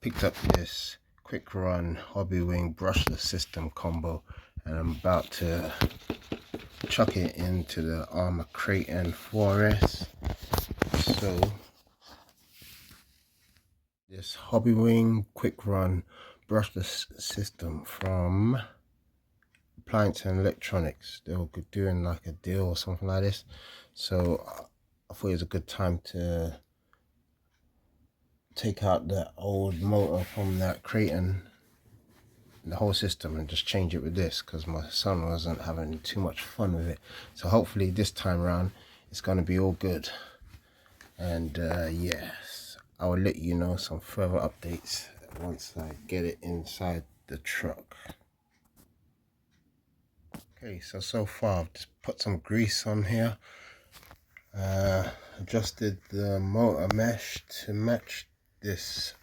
picked up this QUICRUN HOBBYWING brushless system combo, and I'm about to chuck it into the Arrma Kraton 4S. So this HOBBYWING QUICRUN brushless system from Appliance and Electronics, they were doing like a deal or something like this, so I thought it was a good time to take out the old motor from that Kraton, the whole system, and just change it with this, because my son wasn't having too much fun with it. So hopefully this time around it's going to be all good. And yes, I will let you know some further updates once I get it inside the truck. Okay, so far I've just put some grease on here, adjusted the motor mesh to match this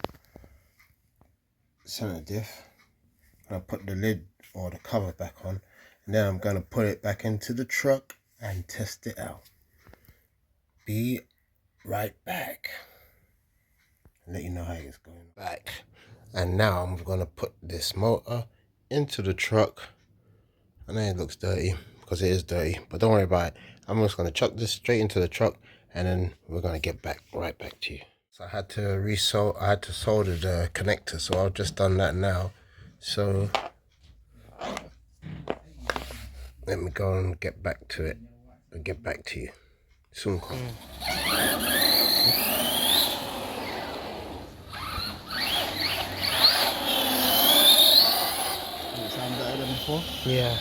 center diff. I put the lid or the cover back on, and then I'm going to put it back into the truck and test it out. Be right back. Let you know how it's going. Back, and now I'm going to put this motor into the truck. I know it looks dirty because it is dirty, but don't worry about it. I'm just going to chuck this straight into the truck, and then we're going to get right back to you. So I had to solder the connector, so I've just done that now. So let me go and get back to it and get back to you soon. Does it sound better than before? Yeah.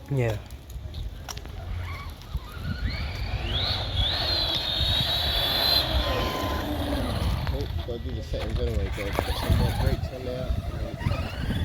Yeah. Oh, gotta do the settings anyway, gotta put some more brakes on there.